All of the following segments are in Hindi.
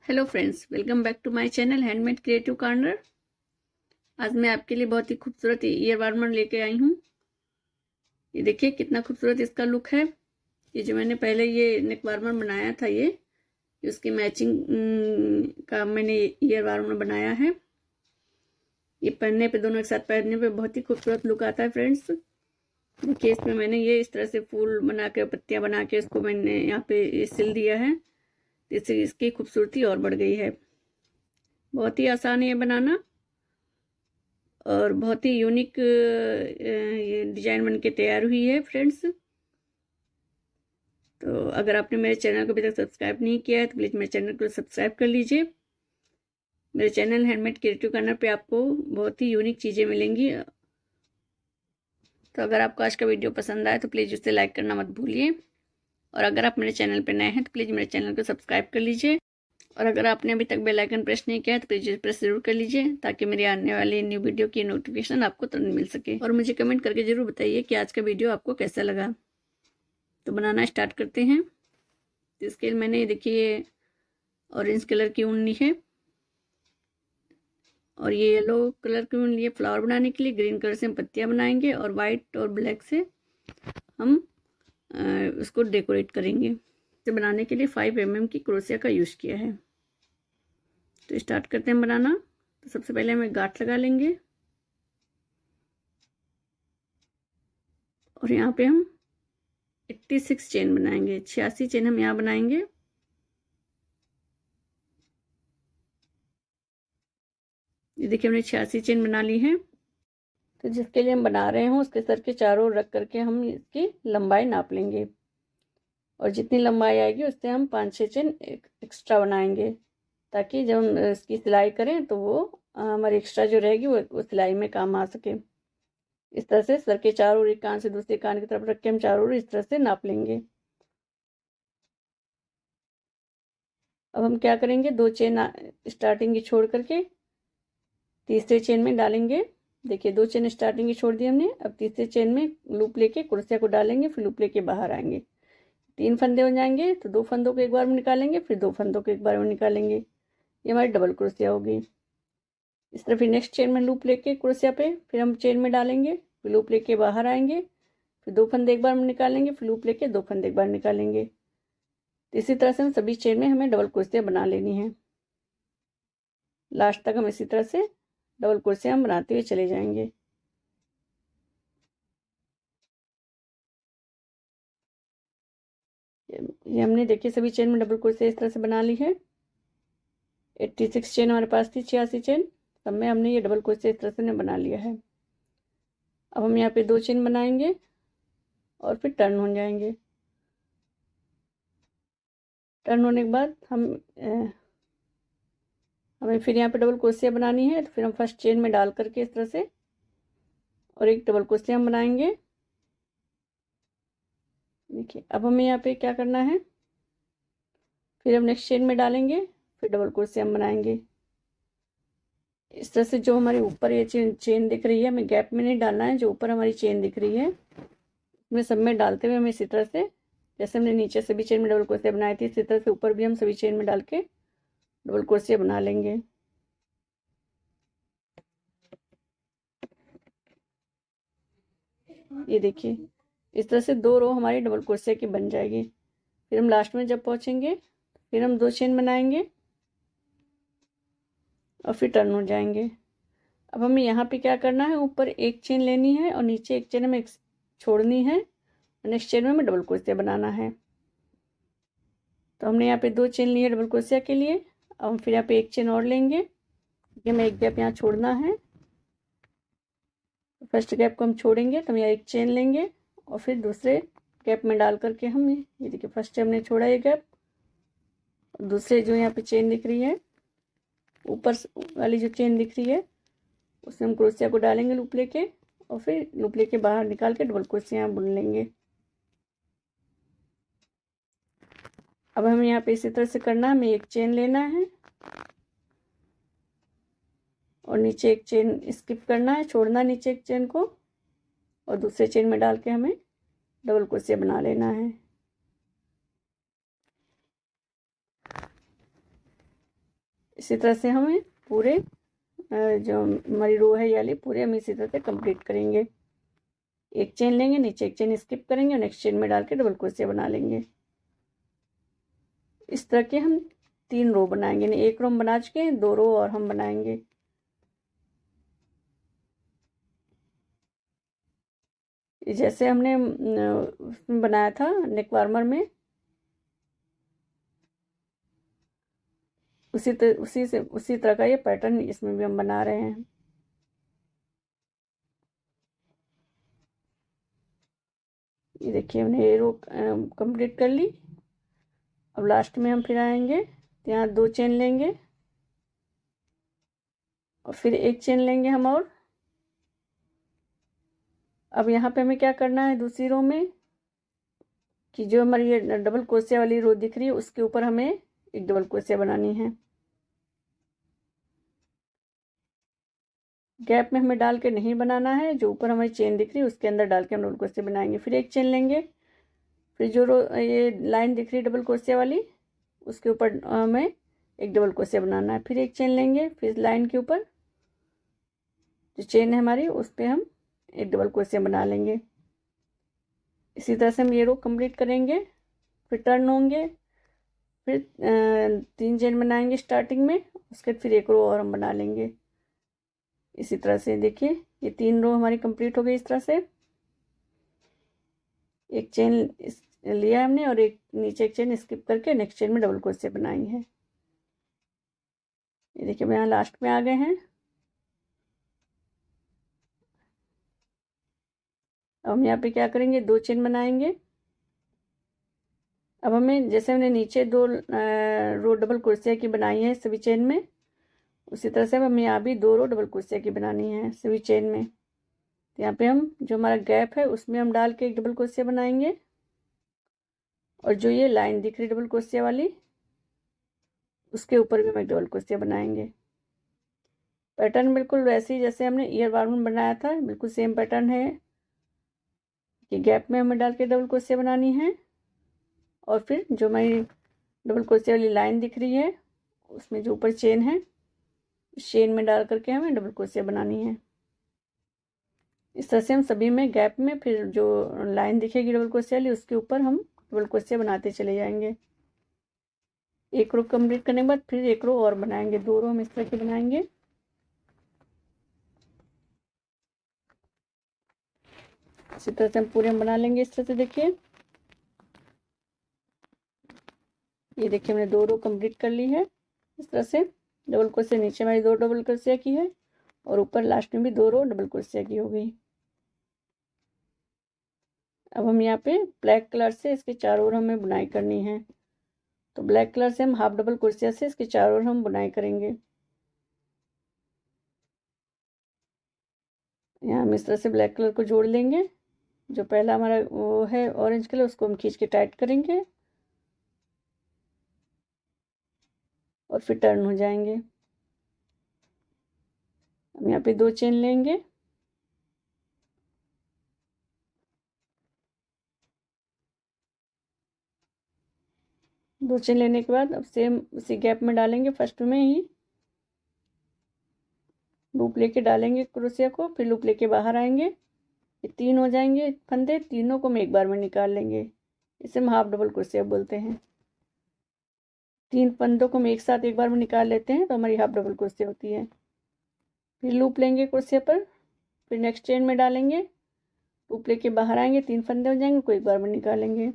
Hello friends, welcome back to my channel handmade creative corner. आज मैं आपके लिए बहुत ही खूबसूरत ईयर वार्मर लेके आई हूँ। ये देखिए कितना खूबसूरत इसका लुक है। ये जो मैंने पहले ये नेक वार्मर बनाया था, ये उसकी मैचिंग का मैंने ईयर वार्मर बनाया है। ये पहनने पे, दोनों एक साथ पहनने पे बहुत ही खूबसूरत लुक आता है फ्रेंड्स। देखिए इसमें मैंने ये इस तरह से फूल बना के, पत्तियाँ बना के इसको मैंने यहाँ पे ये सिल दिया है। इससे इसकी खूबसूरती और बढ़ गई है। बहुत ही आसान है ये बनाना और बहुत ही यूनिक ये डिजाइन बनके तैयार हुई है फ्रेंड्स। तो अगर आपने मेरे चैनल को अभी तक सब्सक्राइब नहीं किया है तो प्लीज़ मेरे चैनल को सब्सक्राइब कर लीजिए। मेरे चैनल हैंडमेड क्रिएटिव कॉर्नर पे आपको बहुत ही यूनिक चीज़ें मिलेंगी। तो अगर आपको आज का वीडियो पसंद आए तो प्लीज़ उसे लाइक करना मत भूलिए। और अगर आप मेरे चैनल पर नए हैं तो प्लीज़ मेरे चैनल को सब्सक्राइब कर लीजिए। और अगर आपने अभी तक बेल आइकन प्रेस नहीं किया है तो प्लीज प्रेस जरूर कर लीजिए, ताकि मेरी आने वाली न्यू वीडियो की नोटिफिकेशन आपको तुरंत मिल सके। और मुझे कमेंट करके जरूर बताइए कि आज का वीडियो आपको कैसा लगा। तो बनाना स्टार्ट करते हैं। तो इसके लिए मैंने देखिए ऑरेंज कलर की ऊन ली है और ये येलो कलर की ऊन ली है फ्लावर बनाने के लिए। ग्रीन कलर से हम पत्तियाँ बनाएंगे और वाइट और ब्लैक से हम उसको डेकोरेट करेंगे। इसे बनाने के लिए 5 mm की क्रोशिया का यूज़ किया है। तो स्टार्ट करते हैं बनाना। तो सबसे पहले हमें गांठ लगा लेंगे और यहाँ पे हम 86 चेन बनाएंगे। 86 चेन हम यहाँ बनाएंगे। ये देखिए हमने 86 चेन बना ली है। तो जिसके लिए हम बना रहे हैं उसके सर के चारों ओर रख करके हम इसकी लंबाई नाप लेंगे और जितनी लंबाई आएगी उससे हम 5-6 चेन एक्स्ट्रा बनाएंगे, ताकि जब हम इसकी सिलाई करें तो वो हमारी एक्स्ट्रा जो रहेगी वो सिलाई में काम आ सके। इस तरह से सर के चारों ओर, एक कान से दूसरे कान की तरफ रख के हम चारों ओर इस तरह से नाप लेंगे। अब हम क्या करेंगे, 2 चेन स्टार्टिंग की छोड़ करके तीसरे चेन में डालेंगे। देखिए 2 चेन स्टार्टिंग की छोड़ दी हमने। अब तीसरे चेन में लूप लेके क्रोशिया को डालेंगे, फिर लूप लेके बाहर आएंगे। 3 फंदे हो जाएंगे तो 2 फंदों को एक बार में निकालेंगे, फिर 2 फंदों को एक बार में निकालेंगे। ये हमारी डबल क्रोशिया होगी। इस तरह फिर नेक्स्ट चेन में लूप लेके क्रोशिया पे फिर हम चेन में डालेंगे, फिर लूप लेके बाहर आएंगे, फिर 2 फंदे एक बार में निकालेंगे, फिर लूप लेके 2 फंदे एक बार निकालेंगे। तो इसी तरह से हम सभी चेन में हमें डबल क्रोशिया बना लेनी है। लास्ट तक हम इसी तरह से डबल क्रोशिया हम बनाते हुए चले जाएंगे। ये हमने देखिए सभी चेन में डबल क्रोशिया इस तरह से बना ली है। 86 चेन हमारे पास थी, 86 चेन सब में हमने ये डबल क्रोशिया इस तरह से बना लिया है। अब हम यहाँ पे 2 चेन बनाएंगे और फिर टर्न हो जाएंगे। टर्न होने के बाद हमें फिर यहाँ पे डबल क्रोशिया बनानी है। तो फिर हम फर्स्ट चेन में डाल करके इस तरह से और एक डबल क्रोशिया हम बनाएंगे। देखिए अब हमें यहाँ पे क्या करना है, फिर हम नेक्स्ट चेन में डालेंगे, फिर डबल क्रोशिया हम बनाएंगे। इस तरह से जो हमारे ऊपर ये चेन दिख रही है, हमें गैप में नहीं डालना है। जो ऊपर हमारी चेन दिख रही है उसमें सब में डालते हुए हमें इसी तरह से, जैसे हमने नीचे सभी चेन में डबल क्रोशिया बनाई थी, इसी तरह से ऊपर भी हम सभी चेन में डाल के डबल क्रोशिया बना लेंगे। ये देखिए इस तरह से 2 रो हमारी डबल क्रोशिया की बन जाएगी। फिर हम लास्ट में जब पहुंचेंगे फिर हम 2 चेन बनाएंगे और फिर टर्न हो जाएंगे। अब हमें यहाँ पे क्या करना है, ऊपर एक चेन लेनी है और नीचे एक चेन हमें छोड़नी है। नेक्स्ट चेन में हमें डबल क्रोशिया बनाना है। तो हमने यहाँ पे 2 चेन ली है डबल क्रोशिया के लिए। अब हम फिर यहाँ पे एक चेन और लेंगे क्योंकि हमें एक गैप यहाँ छोड़ना है। फर्स्ट गैप को हम छोड़ेंगे तो हम यहाँ एक चेन लेंगे और फिर दूसरे गैप में डाल करके हम ये देखिए फर्स्ट हमने छोड़ा ये गैप, दूसरे जो यहाँ पे चेन दिख रही है, ऊपर वाली जो चेन दिख रही है उसमें हम क्रोशिया को डालेंगे लूप लेके और फिर लूप लेके बाहर निकाल के डबल क्रोशिया बुन लेंगे। अब हमें यहाँ पे इसी तरह से करना है। हमें एक चेन लेना है और नीचे एक चेन स्किप करना है, छोड़ना नीचे एक चेन को और दूसरे चेन में डाल के हमें डबल क्रोशिया बना लेना है। इसी तरह से हमें पूरे जो हमारी रो है ये वाली पूरे हम इसी तरह से कंप्लीट करेंगे। एक चेन लेंगे, नीचे एक चेन स्किप करेंगे और नेक्स्ट चेन में डाल के डबल क्रोशिया बना लेंगे। इस तरह के हम 3 रो बनाएंगे, नहीं 1 रो हम बना चुके हैं, 2 रो और हम बनाएंगे। जैसे हमने बनाया था नेक वार्मर में, उसी तरह का ये पैटर्न इसमें भी हम बना रहे हैं। ये देखिए हमने ये रो कंप्लीट कर ली। अब लास्ट में हम फिर आएंगे तो यहाँ 2 चेन लेंगे और फिर एक चेन लेंगे हम और। अब यहाँ पे हमें क्या करना है, दूसरी रो में कि जो हमारी ये डबल क्रोशिया वाली रो दिख रही है उसके ऊपर हमें एक डबल क्रोशिया बनानी है। गैप में हमें डाल के नहीं बनाना है, जो ऊपर हमारी चेन दिख रही है उसके अंदर डाल के हम डबल क्रोशिया बनाएंगे। फिर एक चेन लेंगे, फिर जो ये लाइन दिख रही है डबल क्रोशिया वाली उसके ऊपर हमें एक डबल क्रोशिया बनाना है। फिर एक चेन लेंगे, फिर लाइन के ऊपर जो चेन है हमारी उस पर हम एक डबल क्रोशिया बना लेंगे। इसी तरह से हम ये रो कंप्लीट करेंगे। फिर टर्न होंगे, फिर 3 चेन बनाएंगे स्टार्टिंग में, उसके बाद फिर एक रो और हम बना लेंगे। इसी तरह से देखिए ये 3 रो हमारी कंप्लीट हो गई। इस तरह से एक चेन लिया हमने और एक नीचे एक चेन स्किप करके नेक्स्ट चेन में डबल क्रोशिया बनाई है। ये देखिए हम यहाँ लास्ट में आ गए हैं। अब हम यहाँ पे क्या करेंगे, 2 चेन बनाएंगे। अब हमें जैसे हमने नीचे 2 रो डबल क्रोशिया की बनाई है सभी चेन में, उसी तरह से हमें यहाँ भी 2 रो डबल क्रोशिया की बनानी है सभी चेन में। तो यहाँ पे हम जो हमारा गैप है उसमें हम डाल के एक डबल क्रोशिया बनाएंगे और जो ये लाइन दिख रही डबल क्रोशिया वाली उसके ऊपर भी हम एक डबल क्रोशिया बनाएंगे। पैटर्न बिल्कुल वैसे ही जैसे हमने ईयर वार्म बनाया था, बिल्कुल सेम पैटर्न है कि गैप में हमें डाल के डबल क्रोशिया बनानी है और फिर जो हमारी डबल क्रोशिया वाली लाइन दिख रही है उसमें जो ऊपर चेन है उस चेन में डाल करके हमें डबल क्रोशिया बनानी है। इस तरह से हम सभी में गैप में फिर जो लाइन दिखेगी डबल क्रोशिया वाली उसके ऊपर हम डबल क्रोशिया बनाते चले जाएंगे। एक रो कंप्लीट करने के बाद फिर एक रो और बनाएंगे, 2 रो हम इस तरह के बनाएंगे। इसी तरह से हम पूरे हम बना लेंगे। इस तरह से देखिए ये देखिए हमने 2 रो कंप्लीट कर ली है। इस तरह से डबल क्रोशिया नीचे हमारी 2 डबल क्रोशिया की है और ऊपर लास्ट में भी 2 रो डबल क्रोशिया की हो गई। अब हम यहाँ पे ब्लैक कलर से इसके चारों ओर हमें बुनाई करनी है, तो ब्लैक कलर से हम हाफ डबल क्रोशिया से इसके चारों ओर हम बुनाई करेंगे। यहाँ हम इस तरह से ब्लैक कलर को जोड़ लेंगे। जो पहला हमारा वो है ऑरेंज कलर उसको हम खींच के टाइट करेंगे और फिर टर्न हो जाएंगे। हम यहाँ पे 2 चेन लेंगे, दो चेन लेने के बाद अब सेम उसी गैप में डालेंगे, फर्स्ट में ही लूप लेके डालेंगे क्रोशिया को, फिर लूप लेके बाहर आएंगे। ये 3 हो जाएंगे फंदे, तीनों को हम एक बार में निकाल लेंगे। इसे हम हाफ डबल क्रोशिया बोलते हैं। 3 फंदों को हम एक साथ एक बार में निकाल लेते हैं तो हमारी हाफ डबल क्रोशिया होती है। फिर लूप लेंगे क्रोशिया पर, फिर नेक्स्ट चेन में डालेंगे, लूप लेके बाहर आएंगे, 3 फंदे हो जाएंगे, को एक बार में निकालेंगे।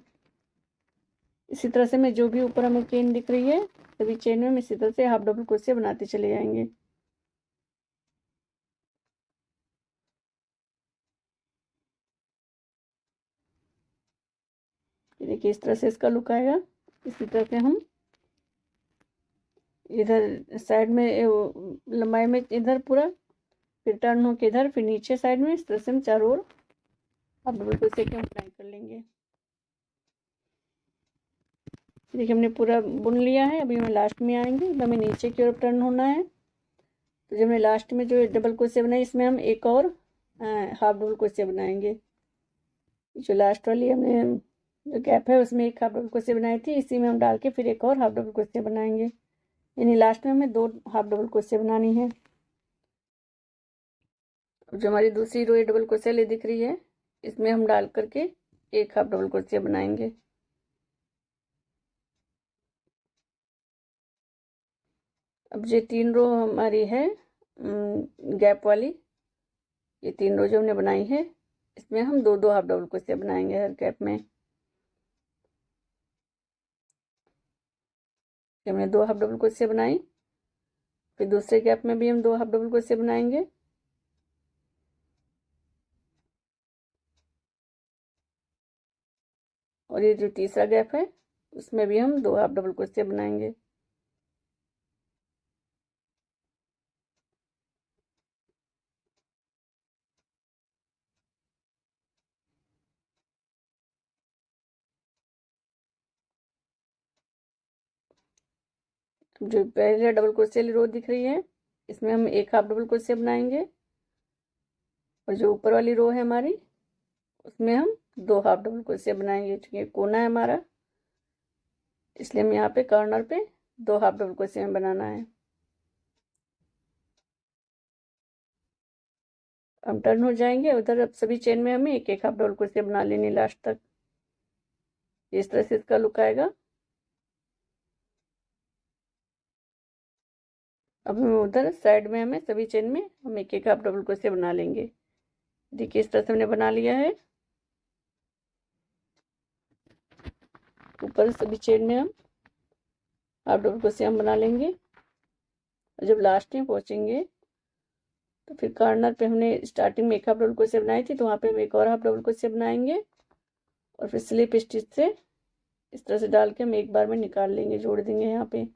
इसी तरह से मैं जो भी ऊपर हमें चेन दिख रही है सभी चेन में हम इसी तरह से हाफ डबल क्रोशिया बनाते चले जाएंगे। देखिए इस तरह से इसका लुक आएगा। इसी तरह से हम इधर साइड में लंबाई में इधर पूरा, फिर टर्न हो के इधर, फिर नीचे साइड में, इस तरह से हम चारों ओर हाफ डबल क्रोशिया की हम बुनाई कर लेंगे। देखिए हमने पूरा बुन लिया है। अभी हमें लास्ट में आएंगे, तो हमें नीचे की ओर टर्न होना है। तो जब हमने लास्ट में जो डबल क्रोशिया बनाई इसमें हम एक और हाफ डबल क्रोशिया बनाएंगे। जो लास्ट वाली हमने जो गैप है उसमें एक हाफ डबल क्रोशिया बनाई थी, इसी में हम डाल के फिर एक और हाफ डबल क्रोशिया बनाएंगे। यानी लास्ट में हमें 2 हाफ डबल क्रोशिया बनानी है। अब जो हमारी दूसरी रो डबल क्रोशिया दिख रही है, इसमें हम डाल करके 1 हाफ डबल क्रोशिया बनाएंगे। अब ये 3 रो हमारी है गैप वाली, ये 3 रो जो हमने बनाई है, इसमें हम 2 हाफ डबल क्रोशिया बनाएंगे हर गैप में। हमने 2 हाफ डबल क्रोशिया बनाई, फिर दूसरे गैप में भी हम 2 हाफ डबल क्रोशिया बनाएंगे। और ये जो तीसरा गैप है, उसमें भी हम 2 हाफ डबल क्रोशिया बनाएंगे। जो पहले डबल क्रोशिया वाली रो दिख रही है, इसमें हम 1 हाफ डबल क्रोशिया बनाएंगे। और जो ऊपर वाली रो है हमारी, उसमें हम 2 हाफ डबल क्रोशिया बनाएंगे। क्योंकि कोना है हमारा, इसलिए हम यहाँ पे कॉर्नर पे 2 हाफ डबल क्रोशिया में बनाना है। हम टर्न हो जाएंगे उधर। अब सभी चेन में हमें 1 हाफ डबल क्रोशिया बना लेनी लास्ट तक। इस तरह से इसका लुक आएगा। अब हम उधर साइड में हमें सभी चेन में हम 1 हाफ डबल क्रोशिया बना लेंगे। देखिए इस तरह से हमने बना लिया है। ऊपर सभी चेन में हम हाफ डबल क्रोशिया हम बना लेंगे। और जब लास्ट में पहुंचेंगे तो फिर कॉर्नर पे हमने स्टार्टिंग में 1 हाफ डबल क्रोशिया बनाई थी, तो वहाँ पे हम 1 और हाफ डबल क्रोशिया बनाएंगे। और फिर स्लिप स्टिच से इस तरह से डाल के हम एक बार में निकाल लेंगे, जोड़ देंगे। यहाँ पे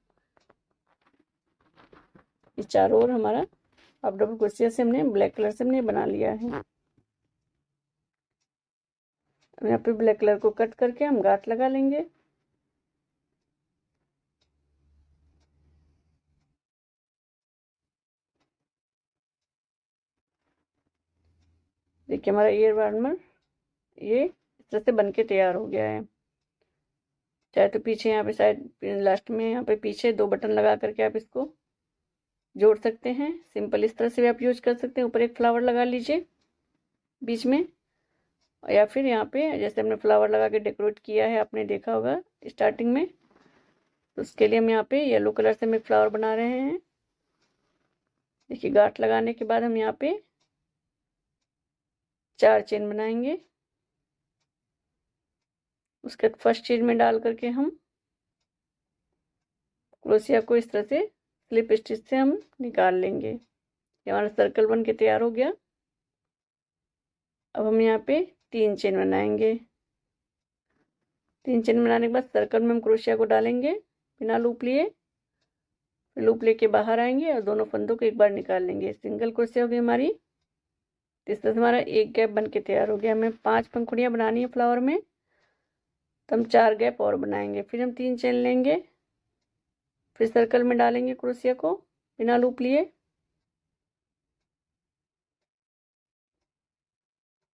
ये चारों ओर हमारा हाफ डबल क्रोशिया से हमने ब्लैक कलर से हमने बना लिया है। अब यहाँ पे ब्लैक कलर को कट करके हम गांठ लगा लेंगे। देखिए हमारा ईयर वार्मर ये इस तरह से बन के तैयार हो गया है। चाहे तो पीछे यहाँ पे साइड लास्ट में यहाँ पे पीछे 2 बटन लगा करके आप इसको जोड़ सकते हैं। सिंपल इस तरह से भी आप यूज कर सकते हैं। ऊपर एक फ्लावर लगा लीजिए बीच में, या फिर यहाँ पे जैसे हमने फ्लावर लगा के डेकोरेट किया है, आपने देखा होगा स्टार्टिंग में, तो उसके लिए हम यहाँ पे येलो कलर से हम एक फ्लावर बना रहे हैं। देखिए गांठ लगाने के बाद हम यहाँ पे 4 चेन बनाएंगे। उसके फर्स्ट चेन में डाल करके हम क्रोशिया को इस तरह से स्लिप स्टिच से हम निकाल लेंगे। ये हमारा सर्कल बन के तैयार हो गया। अब हम यहाँ पे 3 चेन बनाएंगे। 3 चेन बनाने के बाद सर्कल में हम क्रोशिया को डालेंगे बिना लूप लिए। फिर लूप लेके बाहर आएंगे और दोनों फंदों को एक बार निकाल लेंगे। सिंगल क्रोशिया हो गई हमारी। इस तरह से हमारा एक गैप बन के तैयार हो गया। हमें 5 पंखुड़ियाँ बनानी है फ्लावर में, तो हम 4 गैप और बनाएंगे। फिर हम 3 चेन लेंगे, फिर सर्कल में डालेंगे क्रोशिया को बिना लूप लिए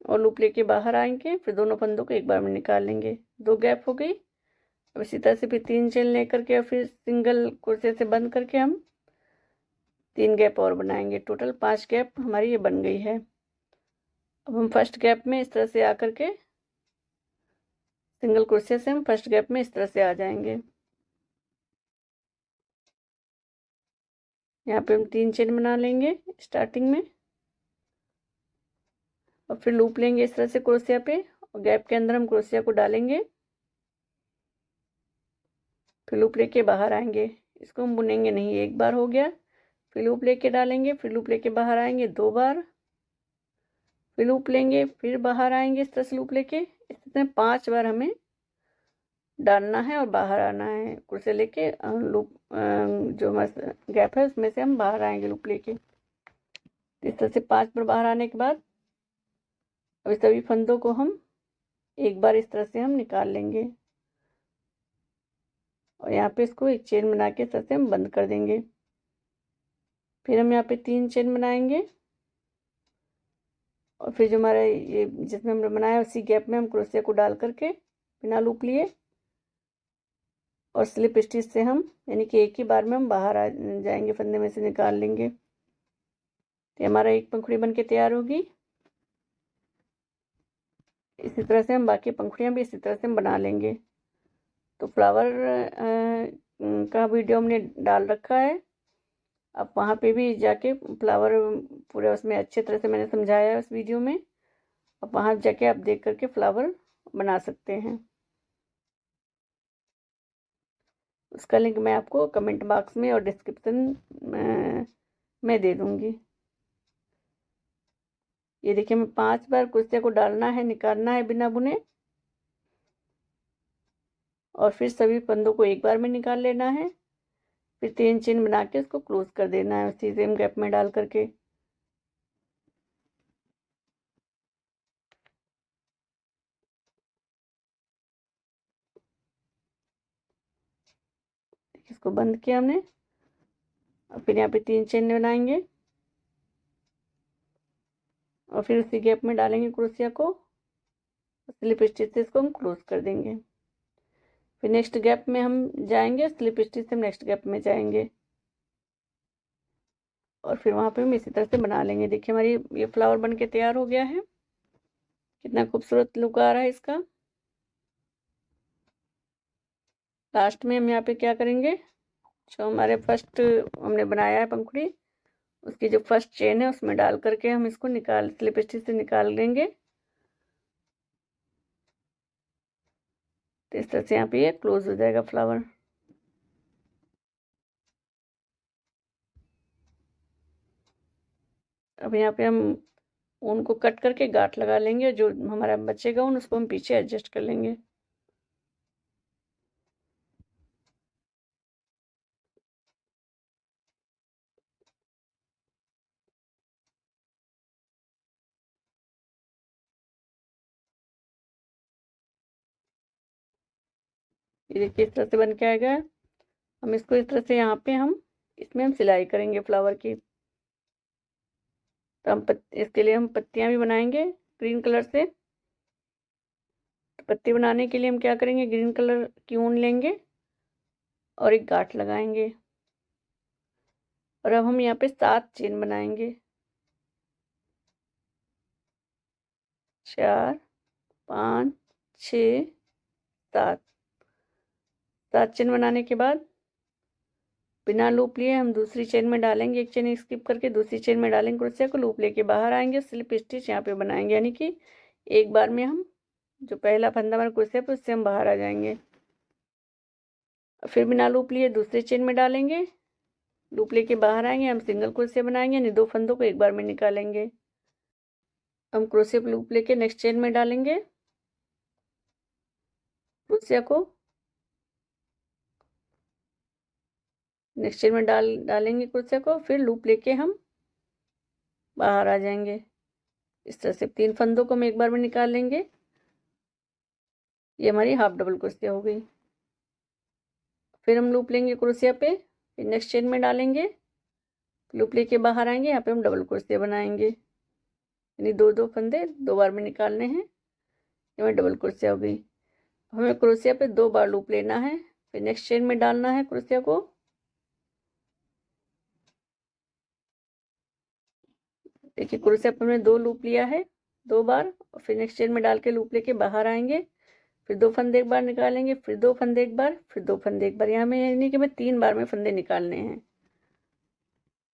और लूप लेके बाहर आएंगे। फिर दोनों फंदों को एक बार में निकाल लेंगे। 2 गैप हो गई। अब इसी तरह से फिर 3 चेन लेकर के और फिर सिंगल क्रोशिया से बंद करके हम 3 गैप और बनाएंगे। टोटल 5 गैप हमारी ये बन गई है। अब हम फर्स्ट गैप में इस तरह से आकर के सिंगल क्रोशिया से हम फर्स्ट गैप में इस तरह से आ जाएंगे। यहाँ पे हम 3 चेन बना लेंगे स्टार्टिंग में और फिर लूप लेंगे इस तरह से क्रोशिया पे और गैप के अंदर हम क्रोशिया को डालेंगे। फिर लूप लेके बाहर आएंगे। इसको हम बुनेंगे नहीं, एक बार हो गया। फिर लूप लेके डालेंगे, फिर लूप लेके बाहर आएंगे 2 बार, फिर लूप लेंगे, फिर बाहर आएंगे इस तरह से लूप लेके। इस तरह 5 बार हमें डालना है और बाहर आना है कुर्से लेके। लूप जो हमारा गैप है उसमें से हम बाहर आएंगे लूप लेके। इस तरह से 5 बार बाहर आने के बाद अब इस सभी फंदों को हम एक बार इस तरह से हम निकाल लेंगे और यहाँ पे इसको एक चेन बना के इस तरह से हम बंद कर देंगे। फिर हम यहाँ पे 3 चेन बनाएंगे और फिर जो हमारा ये जिसमें हमने बनाया उसी गैप में हम क्रोशिया को डाल करके बिना लूप लिए और स्लिप स्टिच से हम यानी कि एक ही बार में हम बाहर आ जाएंगे, फंदे में से निकाल लेंगे। तो हमारा एक पंखुड़ी बन के तैयार होगी। इसी तरह से हम बाकी पंखुड़ियाँ भी इसी तरह से हम बना लेंगे। तो फ्लावर का वीडियो हमने डाल रखा है, आप वहाँ पे भी जाके फ्लावर पूरे उसमें अच्छे तरह से मैंने समझाया है उस वीडियो में, आप वहाँ जाके आप देख करके फ्लावर बना सकते हैं। उसका लिंक मैं आपको कमेंट बॉक्स में और डिस्क्रिप्शन में दे दूँगी। ये देखिए, मैं 5 बार कुर्सिया को डालना है, निकालना है बिना बुने, और फिर सभी फंदों को एक बार में निकाल लेना है। फिर 3 चेन बना के उसको क्लोज कर देना है उसी सेम गैप में डाल करके। इसको बंद किया हमने, और फिर यहाँ पे 3 चेन बनाएंगे और फिर उसी गैप में डालेंगे क्रोशिया को, स्लिप स्टिच से इसको हम क्लोज कर देंगे। फिर नेक्स्ट गैप में हम जाएंगे, स्लिप स्टिच से हम नेक्स्ट गैप में जाएंगे और फिर वहाँ पे हम इसी तरह से बना लेंगे। देखिए हमारी ये फ्लावर बन के तैयार हो गया है, कितना खूबसूरत लुक आ रहा है इसका। लास्ट में हम यहाँ पे क्या करेंगे, जो हमारे फर्स्ट हमने बनाया है पंखुड़ी, उसकी जो फर्स्ट चेन है उसमें डाल करके हम इसको स्लिप स्टिच से निकाल लेंगे। तो इस तरह से यहाँ पे ये क्लोज हो जाएगा फ्लावर। अब यहाँ पे हम ऊन को कट करके गांठ लगा लेंगे, जो हमारा बचेगा ऊन उसको हम पीछे एडजस्ट कर लेंगे। ये देखिए इस तरह से बन के आएगा। हम इसको इस तरह से यहाँ पे हम इसमें हम सिलाई करेंगे फ्लावर की। तो हम इसके लिए हम पत्तियाँ भी बनाएंगे ग्रीन कलर से। तो पत्ती बनाने के लिए हम क्या करेंगे, ग्रीन कलर की ऊन लेंगे और एक गांठ लगाएंगे, और अब हम यहाँ पे 7 चेन बनाएंगे। 4 5 6 7 7 चेन बनाने के बाद बिना लूप लिए हम दूसरी चेन में डालेंगे, एक चेन स्किप करके दूसरी चेन में डालेंगे क्रोशिया को, लूप लेके बाहर आएंगे, स्लिप स्टिच यहाँ पे बनाएंगे, यानी कि एक बार में हम जो पहला फंदा हमारा क्रोशिया पे उससे हम बाहर आ जाएंगे। फिर बिना लूप लिए दूसरी चेन में डालेंगे, लूप लेके बाहर आएंगे, हम सिंगल क्रोशिया बनाएंगे, यानी 2 फंदों को एक बार में निकालेंगे। हम क्रोशिया पे लूप लेके नेक्स्ट चेन में डालेंगे क्रोशिया को, नेक्स्ट चेन में डालेंगे क्रोशिया को, फिर लूप लेके हम बाहर आ जाएंगे। इस तरह से 3 फंदों को हम एक बार में निकाल लेंगे। ये हमारी हाफ डबल क्रोशिया हो गई। फिर हम लूप लेंगे क्रोशिया पे, फिर नेक्स्ट चेन में डालेंगे, लूप लेके बाहर आएंगे, यहाँ पे हम डबल क्रोशिया बनाएंगे, यानी 2 फंदे 2 बार में निकालने हैं। ये हमारी डबल क्रोशिया हो गई। हमें क्रोशिया पे 2 बार लूप लेना है, फिर नेक्स्ट चेन में डालना है क्रोशिया को, देखिए क्रोशिया पे हमने 2 लूप लिया है 2 बार, और फिर नेक्स्ट चेन में डाल के लूप लेके बाहर आएंगे, फिर 2 फंदे एक बार निकालेंगे, फिर 2 फंदे एक बार, फिर 2 फंदे एक बार, यहाँ में यानी कि हमें 3 बार में फंदे निकालने हैं।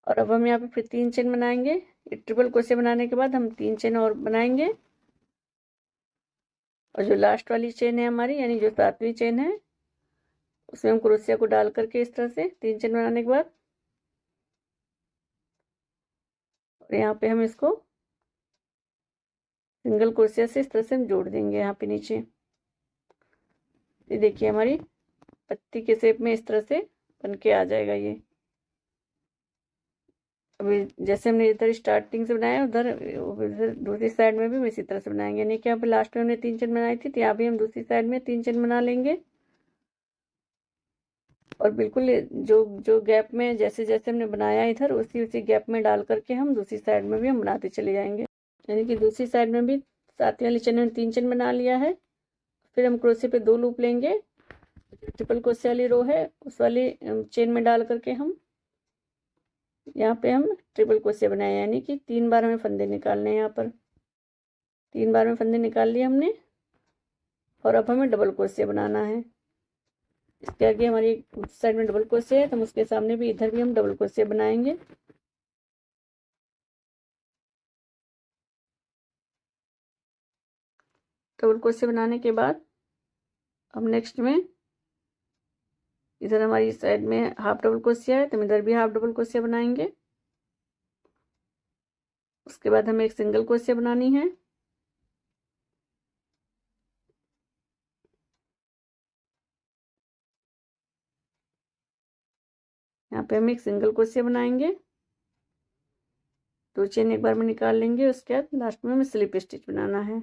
और अब हम यहाँ पे फिर 3 चेन बनाएंगे। ये ट्रिपल क्रोशिया बनाने के बाद हम 3 चेन और बनाएंगे, और जो लास्ट वाली चेन है हमारी, यानी जो 7वीं चेन है, उसमें हम क्रोशिया को डाल करके इस तरह से 3 चेन बनाने के बाद, और यहाँ पे हम इसको सिंगल क्रोशिया से इस तरह से हम जोड़ देंगे यहाँ पे नीचे। ये देखिए हमारी पत्ती के शेप में इस तरह से बन के आ जाएगा ये। अभी जैसे हमने इधर स्टार्टिंग से बनाया उधर दूसरी साइड में भी हम इसी तरह से बनाएंगे, यानी कि यहाँ पे लास्ट में हमने 3 चेन बनाई थी, तो यहाँ भी हम दूसरी साइड में 3 चेन बना लेंगे, और बिल्कुल जो जो गैप में जैसे जैसे हमने बनाया इधर उसी उसी गैप में डाल करके हम दूसरी साइड में भी हम बनाते चले जाएंगे। यानी कि दूसरी साइड में भी 7वीं वाली चेन में 3 चेन बना लिया है। फिर हम क्रोशिया पे 2 लूप लेंगे, ट्रिपल क्रोशिया वाली रो है उस वाली चेन में डाल करके हम यहाँ पे हम ट्रिपल क्रोशिया बनाए, यानी कि 3 बार हमें फंदे निकालने हैं। यहाँ पर 3 बार में फंदे निकाल लिए हमने और अब हमें डबल क्रोशिया बनाना है। इसके आगे हमारी साइड में डबल क्रोशिया है तो हम उसके सामने भी इधर भी हम डबल क्रोशिया बनाएंगे। डबल क्रोशिया बनाने के बाद अब नेक्स्ट में इधर हमारी साइड में हाफ डबल क्रोशिया है तो हम इधर भी हाफ डबल क्रोशिया बनाएंगे। उसके बाद हमें एक सिंगल क्रोशिया बनानी है। यहाँ पे हम एक सिंगल क्रोशिया बनाएंगे, 2 चेन एक बार में निकाल लेंगे। उसके बाद लास्ट में हमें स्लिप स्टिच बनाना है,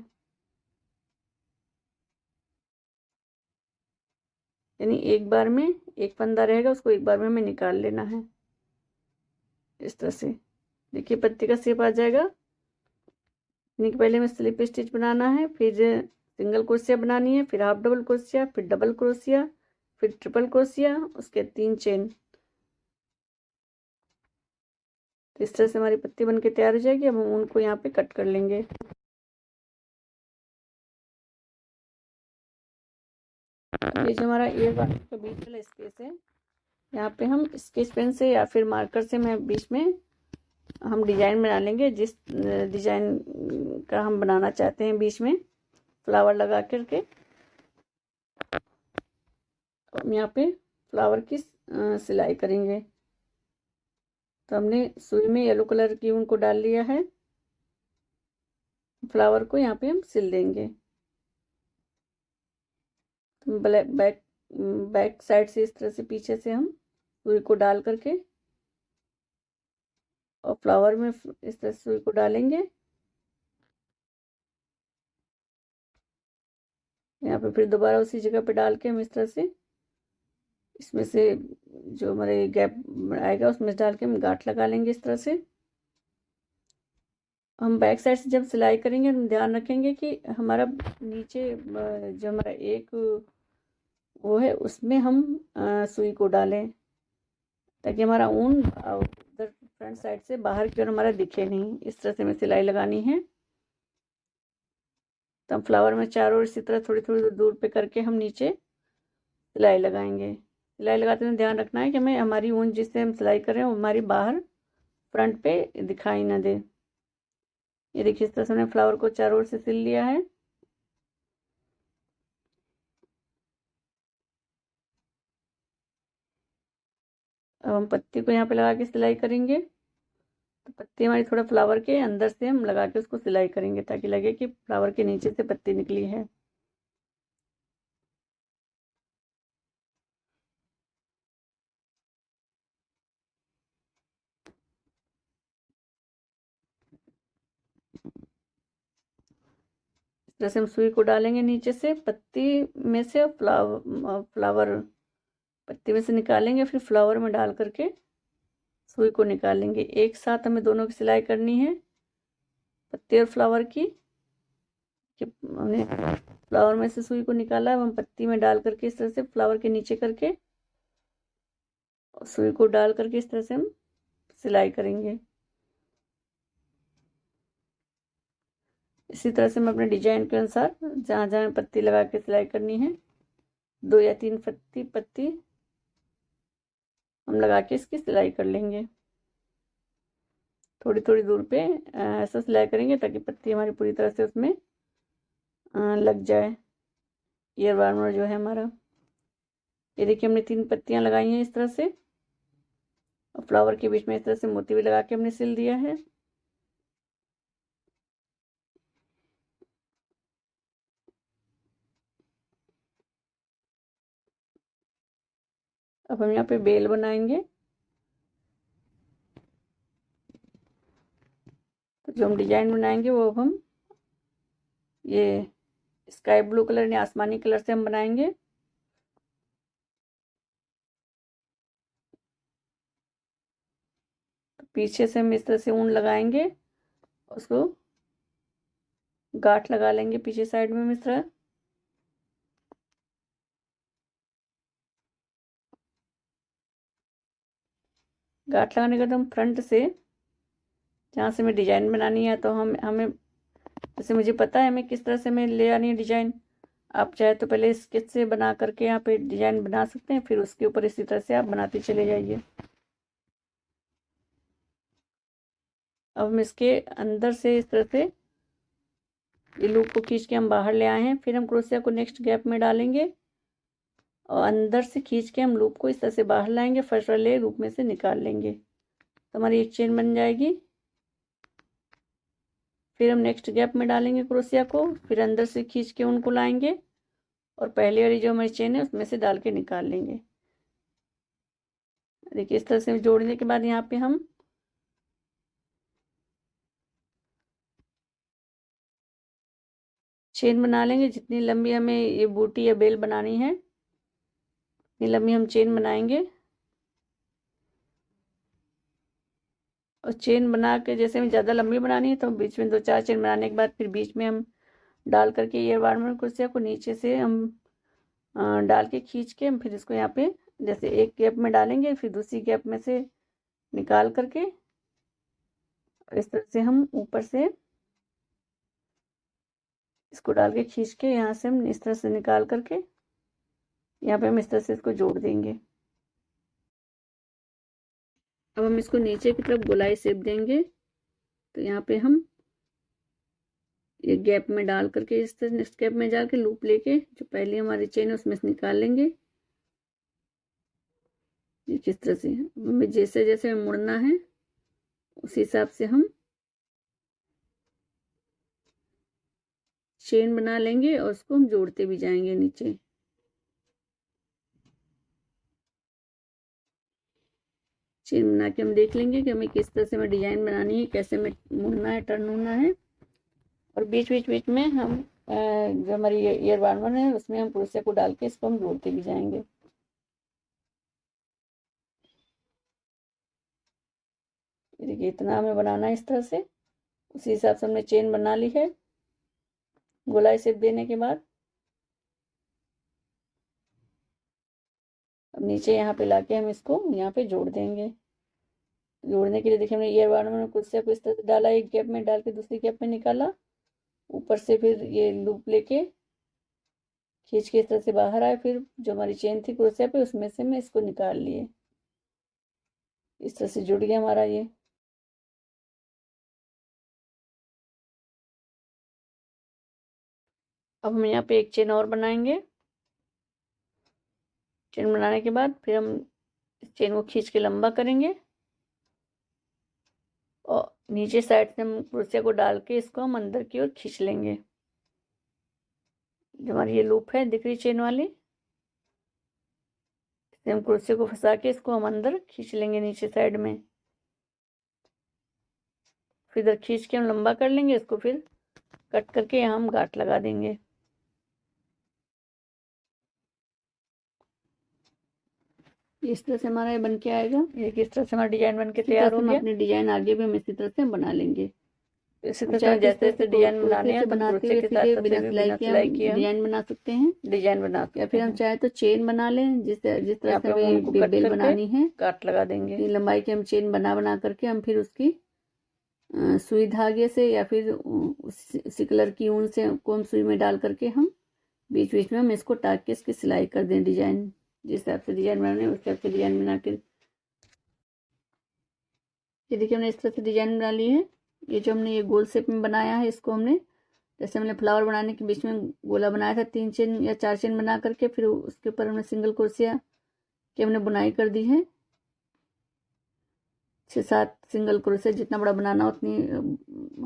यानी एक बार में एक फंदा रहेगा उसको एक बार में हमें निकाल लेना है। इस तरह से देखिए पत्ती का शेप आ जाएगा। यानी कि पहले हमें स्लिप स्टिच बनाना है, फिर सिंगल क्रोशिया बनानी है, फिर हाफ डबल क्रोशिया, फिर डबल क्रोशिया, फिर ट्रिपल क्रोशिया, उसके 3 चेन। तो इस तरह से हमारी पत्ती बन के तैयार हो जाएगी। अब हम उनको यहाँ पे कट कर लेंगे। ये जो हमारा ईयर बार का बीच वाला स्पेस है, यहाँ पे हम स्केच पेन से या फिर मार्कर से मैं बीच में हम डिजाइन बना लेंगे। जिस डिजाइन का हम बनाना चाहते हैं बीच में फ्लावर लगा करके हम यहाँ पे फ्लावर की सिलाई करेंगे। तो हमने सुई में येलो कलर की ऊन को डाल लिया है। फ्लावर को यहाँ पे हम सिल देंगे। तो बैक साइड से इस तरह से पीछे से हम सुई को डाल करके और फ्लावर में इस तरह से सुई को डालेंगे। यहाँ पे फिर दोबारा उसी जगह पे डाल के हम इस तरह से इसमें से जो हमारे गैप आएगा उसमें डाल के हम गांठ लगा लेंगे। इस तरह से हम बैक साइड से जब सिलाई करेंगे हम ध्यान रखेंगे कि हमारा नीचे जो हमारा एक वो है उसमें हम सुई को डालें ताकि हमारा ऊन उधर फ्रंट साइड से बाहर की ओर हमारा दिखे नहीं। इस तरह से हमें सिलाई लगानी है। तो हम फ्लावर में चारों ओर इसी तरह थोड़ी थोड़ी दूर पे करके हम नीचे सिलाई लगाएंगे। सिलाई लगाते हुए ध्यान रखना है कि हमें हमारी ऊन जिससे हम सिलाई कर रहे हैं वो हमारी बाहर फ्रंट पे दिखाई ना दे। ये देखिए इस तरह से हमने फ्लावर को चारों ओर से सिल लिया है। अब हम पत्ती को यहाँ पे लगा के सिलाई करेंगे। तो पत्ती हमारी थोड़ा फ्लावर के अंदर से हम लगा के उसको सिलाई करेंगे ताकि लगे कि फ्लावर के नीचे से पत्ती निकली है। इस तरह से हम सुई को डालेंगे नीचे से पत्ती में से फ्लावर पत्ती में से निकालेंगे, फिर फ्लावर में डाल करके सुई को निकालेंगे। एक साथ हमें दोनों की सिलाई करनी है, पत्ती और फ्लावर की। हमने फ्लावर में से सुई को निकाला, हम पत्ती में डाल करके इस तरह से फ्लावर के नीचे करके और सुई को डाल करके इस तरह से हम सिलाई करेंगे। इसी तरह से हम अपने डिजाइन के अनुसार जहाँ जहाँ पत्ती लगा के सिलाई करनी है 2 या 3 पत्ती हम लगा के इसकी सिलाई कर लेंगे। थोड़ी थोड़ी दूर पे ऐसा सिलाई करेंगे ताकि पत्ती हमारी पूरी तरह से उसमें लग जाए। ईयर वार्मर जो है हमारा, ये देखिए हमने 3 पत्तियां लगाई हैं इस तरह से और फ्लावर के बीच में इस तरह से मोती भी लगा के हमने सिल दिया है। अब हम यहाँ पे बेल बनाएंगे। तो जो हम डिजाइन बनाएंगे वो अब हम ये स्काई ब्लू कलर यानी आसमानी कलर से हम बनाएंगे। तो पीछे से हम इस तरह से ऊन लगाएंगे, उसको गांठ लगा लेंगे पीछे साइड में इस तरह। गांठ लगाने के बाद हम फ्रंट से जहाँ से हमें डिजाइन बनानी है, तो हमें जैसे मुझे पता है हमें किस तरह से हमें ले आनी है डिजाइन। आप चाहे तो पहले स्केच से बना करके यहाँ पे डिजाइन बना सकते हैं, फिर उसके ऊपर इसी तरह से आप बनाते चले जाइए। अब हम इसके अंदर से इस तरह से ये लूप को खींच के हम बाहर ले आए हैं। फिर हम क्रोशिया को नेक्स्ट गैप में डालेंगे और अंदर से खींच के हम लूप को इस तरह से बाहर लाएंगे, फर्स्ट वाले लूप में से निकाल लेंगे, तो हमारी एक चेन बन जाएगी। फिर हम नेक्स्ट गैप में डालेंगे क्रोशिया को, फिर अंदर से खींच के उनको लाएंगे और पहले वाली जो हमारी चेन है उसमें से डाल के निकाल लेंगे। देखिए इस तरह से जोड़ने के बाद यहाँ पे हम चेन बना लेंगे। जितनी लंबी हमें ये बूटी या बेल बनानी है इतनी लंबी हम चेन बनाएंगे। और चेन बना के जैसे हमें ज़्यादा लंबी बनानी है तो बीच में 2-4 चेन बनाने के बाद फिर बीच में हम डाल करके ये वार्मर क्रोशिया को नीचे से हम डाल के खींच के हम फिर इसको यहाँ पे जैसे एक गैप में डालेंगे, फिर दूसरी गैप में से निकाल करके इस तरह से हम ऊपर से इसको डाल के खींच के यहाँ से हम इस तरह से निकाल करके यहाँ पे हम इस तरह से इसको जोड़ देंगे। अब हम इसको नीचे की तरफ गोलाई शेप देंगे, तो यहाँ पे हम ये गैप में डाल करके इस तरह नेक्स्ट गैप में डाल के लूप लेके जो पहली हमारी चेन है उसमें से निकाल लेंगे। ये किस तरह से हमें जैसे जैसे मुड़ना है उसी हिसाब से हम चेन बना लेंगे और उसको हम जोड़ते भी जाएंगे नीचे। चेन बना के हम देख लेंगे कि हमें किस तरह से हमें डिजाइन बनानी है, कैसे हमें मुड़ना है, टर्न होना है। और बीच में हम जो हमारी ईयर वार्मर है उसमें हम क्रोशिया को डाल के इसको हम जोड़ते भी जाएंगे। देखिए इतना हमें बनाना है इस तरह से, उसी हिसाब से हमने चेन बना ली है। गोलाई शेप देने के बाद अब नीचे यहाँ पे लाके हम इसको यहाँ पे जोड़ देंगे। जोड़ने के लिए देखिए हमने ईयर वार्मर में क्रोशिया को इस तरह से डाला, एक गैप में डाल के दूसरी गैप में निकाला, ऊपर से फिर ये लूप लेके खींच के इस तरह से बाहर आए, फिर जो हमारी चेन थी क्रोशिया पे उसमें से मैं इसको निकाल लिए। इस तरह से जुड़ गया हमारा ये। अब हम यहाँ पे एक चेन और बनाएंगे। चेन बनाने के बाद फिर हम इस चेन को खींच के लंबा करेंगे और नीचे साइड से हम क्रोशिया को डाल के इसको हम अंदर की ओर खींच लेंगे। जो हमारी ये लूप है दिख रही चेन वाली, इससे हम क्रोशिया को फंसा के इसको हम अंदर खींच लेंगे नीचे साइड में। फिर इधर खींच के हम लंबा कर लेंगे, इसको फिर कट करके यहाँ हम गांठ लगा देंगे। इस तरह से हमारा ये बन के आएगा। ये किस तरह से हमारा डिजाइन बन के तैयार हो गया। अपने डिजाइन आगे भी हम इसी तरह से बना लेंगे। इसी तरह से जैसे जैसे डिजाइन बनाने हैं बनाते हुए सीधे बिना सिलाई के डिजाइन बना सकते हैं, डिजाइन बना के। या फिर हम चाहे तो चेन बना लें, जिस तरह से हमें बेल बनानी है काट लगा देंगे। लंबाई की हम चेन बना करके हम फिर उसकी सुई धागे से या फिर उसी कलर की ऊन से को हम सुई में डाल करके हम बीच बीच में हम इसको टाक के इसकी सिलाई कर दें। डिजाइन जिस हिसाब से डिजाइन बनाने उस हिसाब से डिजाइन बना के ये देखिए हमने इस तरह से डिजाइन बना ली है। ये जो हमने ये गोल शेप में बनाया है इसको हमने जैसे हमने फ्लावर बनाने के बीच में गोला बनाया था 3 चेन या 4 चेन बना करके, फिर उसके ऊपर हमने सिंगल क्रोशिया की हमने बुनाई कर दी है। 6-7 सिंगल क्रोशिया जितना बड़ा बनाना उतनी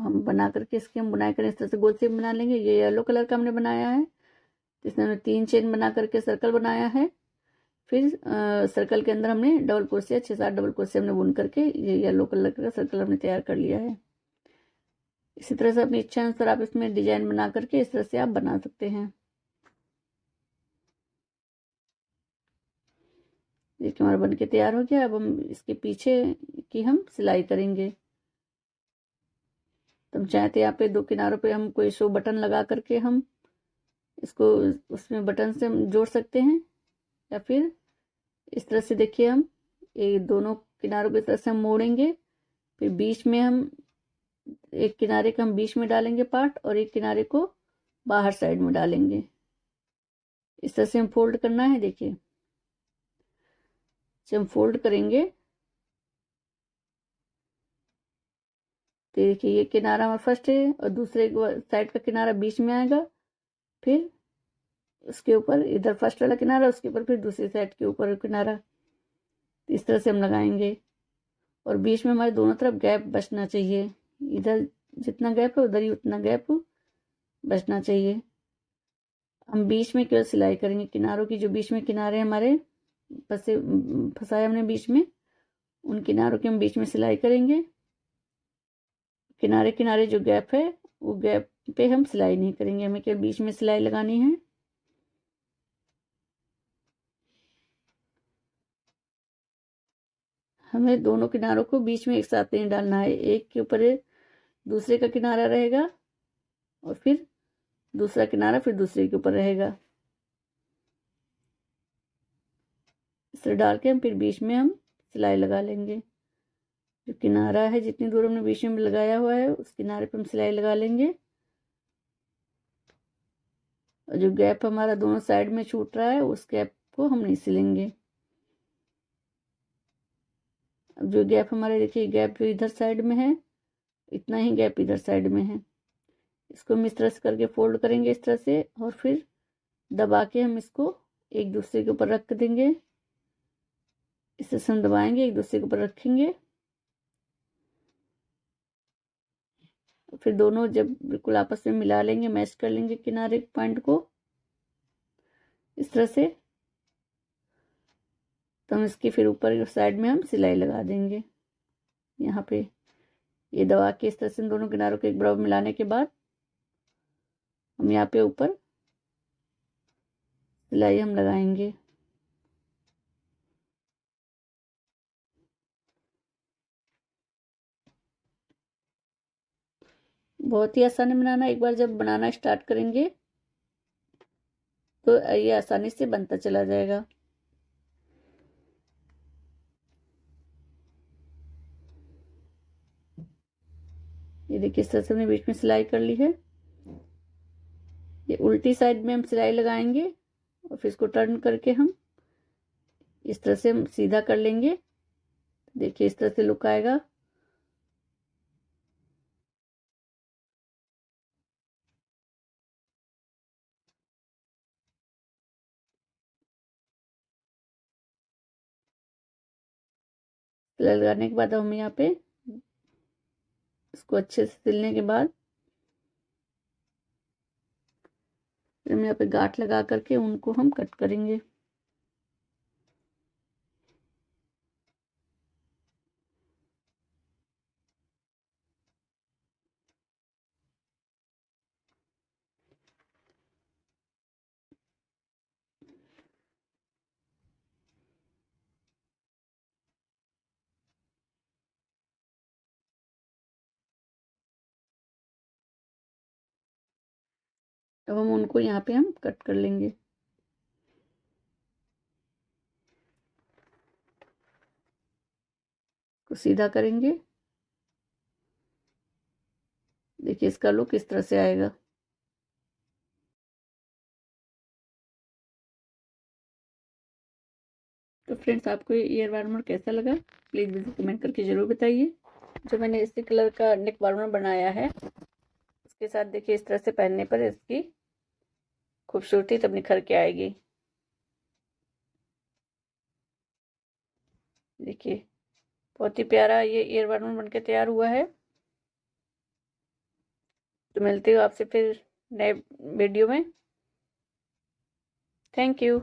हम बना करके इसकी हम बुनाई करें। इस तरह से गोल शेप बना लेंगे। ये येलो कलर का हमने बनाया है, जिसमें हमने 3 चेन बना करके सर्कल बनाया है। फिर सर्कल के अंदर हमने डबल क्रोशिया 6-7 डबल क्रोशिया हमने बुन करके ये येलो कलर का सर्कल हमने तैयार कर लिया है। इसी तरह से अपनी इच्छा अनुसार आप इसमें डिजाइन बना करके इस तरह से आप बना सकते हैं। देखिए हमारा बनके तैयार हो गया। अब हम इसके पीछे की हम सिलाई करेंगे। तो हम चाहते यहाँ पे 2 किनारों पे हम कोई शो बटन लगा करके हम इसको उसमें बटन से हम जोड़ सकते हैं, या फिर इस तरह से देखिए हम ये दोनों किनारों की तरफ से हम मोड़ेंगे, फिर बीच में हम एक किनारे का हम बीच में डालेंगे पार्ट और एक किनारे को बाहर साइड में डालेंगे। इस तरह से हम फोल्ड करना है। देखिए जब हम फोल्ड करेंगे तो देखिए ये किनारा हमारा फर्स्ट है और दूसरे साइड का किनारा बीच में आएगा, फिर उसके ऊपर इधर फर्स्ट वाला किनारा, उसके ऊपर फिर दूसरी साइड के ऊपर किनारा। इस तरह से हम लगाएंगे और बीच में हमारे दोनों तरफ गैप बचना चाहिए। इधर जितना गैप है उधर ही उतना गैप बचना चाहिए। हम बीच में केवल सिलाई करेंगे, किनारों की जो बीच में किनारे हमारे फंसाए हमने बीच में, उन किनारों की हम बीच में सिलाई करेंगे। किनारे किनारे जो गैप है वो गैप पे हम सिलाई नहीं करेंगे, हमें केवल बीच में सिलाई लगानी है। हमें दोनों किनारों को बीच में एक साथ नहीं डालना है, एक के ऊपर दूसरे का किनारा रहेगा और फिर दूसरा किनारा फिर दूसरे के ऊपर रहेगा। इस तरह डाल के हम फिर बीच में हम सिलाई लगा लेंगे। जो किनारा है जितनी दूर हमने बीच में लगाया हुआ है उस किनारे पे हम सिलाई लगा लेंगे और जो गैप हमारा दोनों साइड में छूट रहा है उस गैप को हम नहीं सिलेंगे। अब जो गैप हमारे देखिए गैप जो इधर साइड में है इतना ही गैप इधर साइड में है, इसको हम इस तरह से करके फोल्ड करेंगे इस तरह से और फिर दबा के हम इसको एक दूसरे के ऊपर रख देंगे। इस तरह से हम दबाएंगे एक दूसरे के ऊपर रखेंगे, फिर दोनों जब बिल्कुल आपस में मिला लेंगे, मैच कर लेंगे किनारे पॉइंट को इस तरह से, तो हम इसकी फिर ऊपर साइड में हम सिलाई लगा देंगे। यहाँ पे ये दबा के इस तरह से दोनों किनारों को एक बराबर मिलाने के बाद हम यहाँ पे ऊपर सिलाई हम लगाएंगे। बहुत ही आसान है बनाना, एक बार जब बनाना स्टार्ट करेंगे तो ये आसानी से बनता चला जाएगा। ये देखिए इस तरह से हमने बीच में सिलाई कर ली है। ये उल्टी साइड में हम सिलाई लगाएंगे और फिर इसको टर्न करके हम इस तरह से हम सीधा कर लेंगे। देखिए इस तरह से लुक आएगा। सिलाई लगाने के बाद हम यहाँ पे इसको अच्छे से सिलने के बाद हम यहाँ पे गांठ लगा करके उनको हम कट करेंगे। अब हम उनको यहाँ पे हम कट कर लेंगे। को सीधा करेंगे। देखिए इसका लुक इस तरह से आएगा। तो फ्रेंड्स आपको ये ईयर वार्मर कैसा लगा प्लीज़ मुझे कमेंट करके ज़रूर बताइए। जो मैंने इसी कलर का नेक वार्मर बनाया है उसके साथ देखिए इस तरह से पहनने पर इसकी खूबसूरती तब निखर के आएगी। देखिए बहुत ही प्यारा ये ईयर वार्मर बनके तैयार हुआ है। तो मिलती हूँ आपसे फिर नए वीडियो में। Thank you.